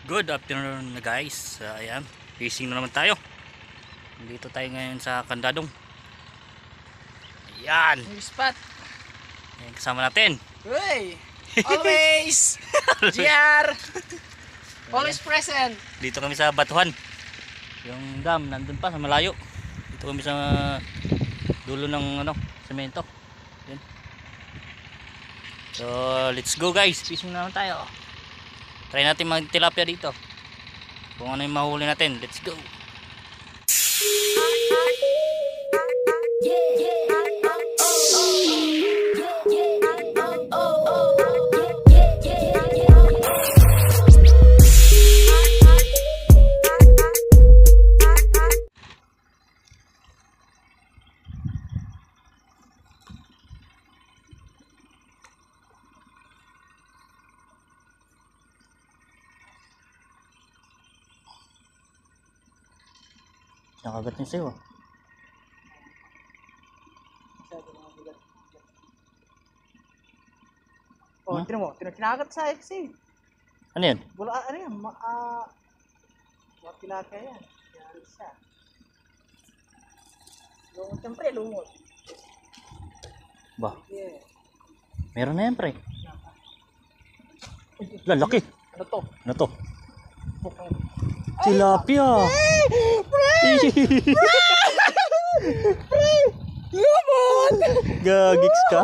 Good afternoon na guys. Ayan, fishing na naman tayo. Dito tayo ngayon sa Candadong. Ayan. New spot. Ayan, kasama natin. Uy! Always! GR! Always present. Dito kami sa Batuhan. Yung dam nandun pa sa malayo. Dito kami sa dulo ng semento. Ayan. So let's go guys. Fishing na naman tayo. Try natin mag tilapia dito. Kung ano yung mahuli natin. Let's go. Nakagat niya sa'yo. Oh, Huh? tinan mo. Kinagat sa kasi. Ano yan? Wala, ano yan? Mga tilapia yan. Yan siya. Lumot yan pre, lumot. Ba, Yeah. meron na yan pre. Lalaki. Ano to? Ano to? Bukang. Tilapia. Lumot! Gagiks ka?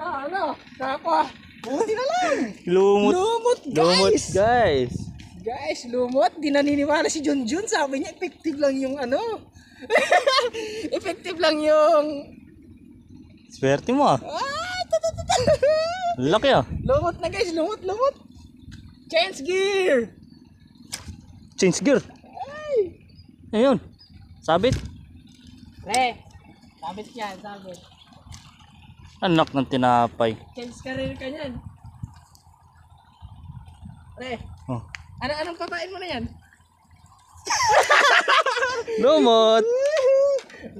Ano? Kapwa. Buti na lang. Lumot. Lumot guys. Lumot guys. Guys, lumot. Di naniniwala si Junjun. Sabi niya, effective lang yung ano. Effective lang yung... Swerte mo ah. Laki ah. Lumot na guys, lumot, lumot. Change gear. Change gear. Ay. Ayun. Sabit. Pre, sabit yan, sabit. Anak ng tinapay. Change career ka yan. Pre, Oh. anong papain mo na yan? Lumot.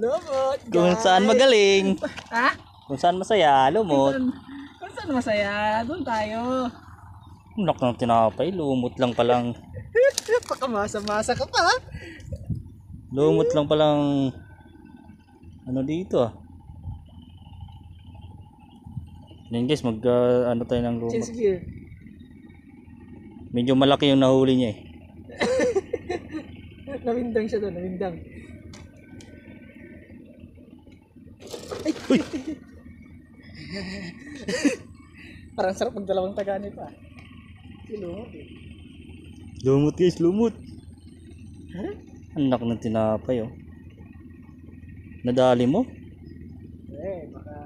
Lumot, guys. Kung saan magaling. Ha? Kung saan masaya. Lumot. Kung saan masaya, doon tayo. Anak ng tinapay. Lumot lang palang. Pakamasa-masa ka pa. Lumot lang palang. Ano dito ah. Yan guys, ano tayo ng lumot. Change gear. Medyo malaki yung nahuli niya eh. Nawindang siya doon, nawindang. Ay! Uy! Parang sarap pag dalawang tagani pa. Si lumot eh. Lumot guys, lumot. Huh? Anak ng tinapay oh. Nadali mo? Baka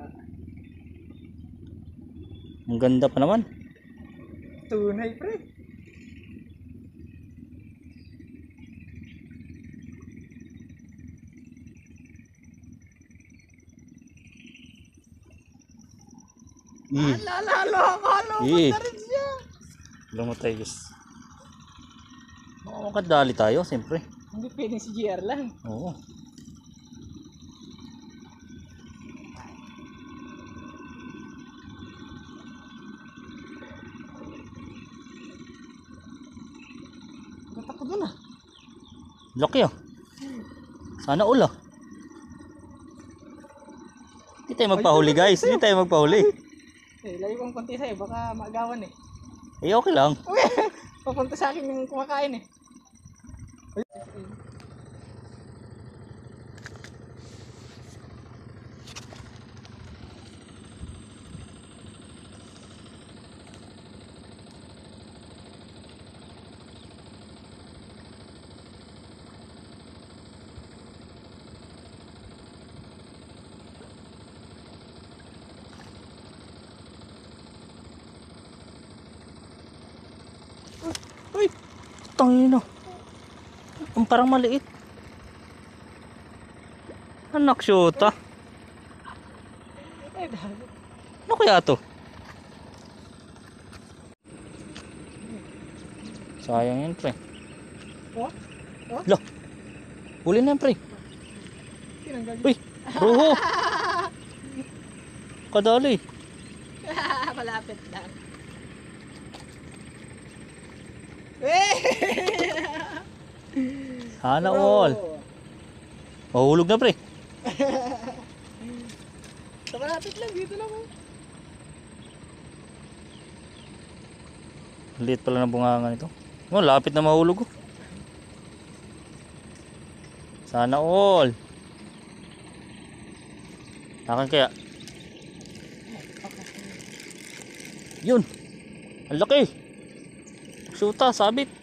Ang ganda pa naman. tunay pre. Lalo, Eh. na rin siya. Lumot tayo guys. Makadali tayo, siyempre. Hindi pwedeng si GR lang. Oo. Ba't ako doon ah? Laki ah. Sana all ah. Hindi tayo magpahuli guys. Hindi tayo magpahuli. Eh, layo kong konti sa'yo, baka maagawan eh. Eh okay lang. Papunta sa akin yung kumakain eh. Uy, tangina. Ang parang maliit. Anak syota. Eh, dahil. Ano kaya to? Sayang yan pre. Oh? Oh? Lo. Huli na yan pre. Tinanggal. Uy, ruho. Kadali. Malapit lang. Sana all. Mahulog na pre. Sa malapit lang, dito lang oh. Liit pala ng bunganga nito. Oh, lapit na mahulog oh. Sana all. Akin kaya. Yun. Ang laki. Suta, sabit.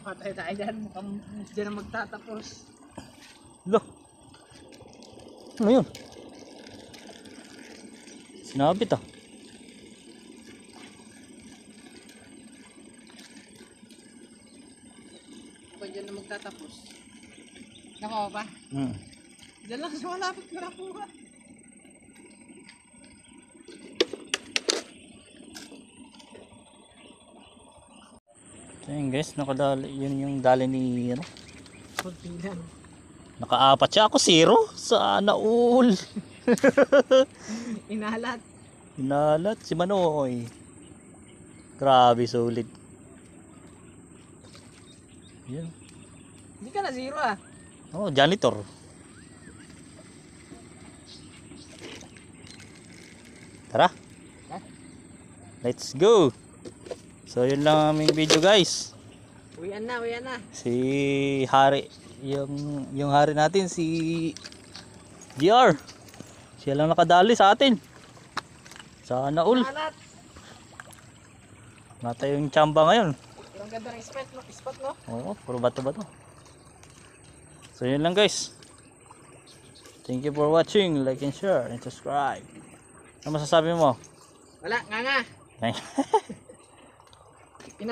Patay tayo dyan, mukhang dyan na magtatapos. Lo. Ano yun? Sinabit ah. Mukhang dyan na magtatapos. Nakuha pa? Dyan lang sa malapit ko nakuha. So yun guys, nakadali, yun yung dali ni ano. Kuntilan. Nakaapat siya ako, 0. Sana all. Inalat. Inalat si Manoy. Grabe, solid. Yun. Hindi ka na 0 ah. Oh, janitor. Tara. Let's go. So yun lang ang aming video guys. Uwian na, uwian na. Si Hari, yung hari natin si GR. Siya lang nakadali sa atin. Sana all. Inalat. Nata yung tsamba ngayon. Ang ganda ng spot no? Oo, puro bato-bato. So yun lang guys. Thank you for watching. Like and share and subscribe. Ano masasabi mo? Wala, nga nga. Thank Ina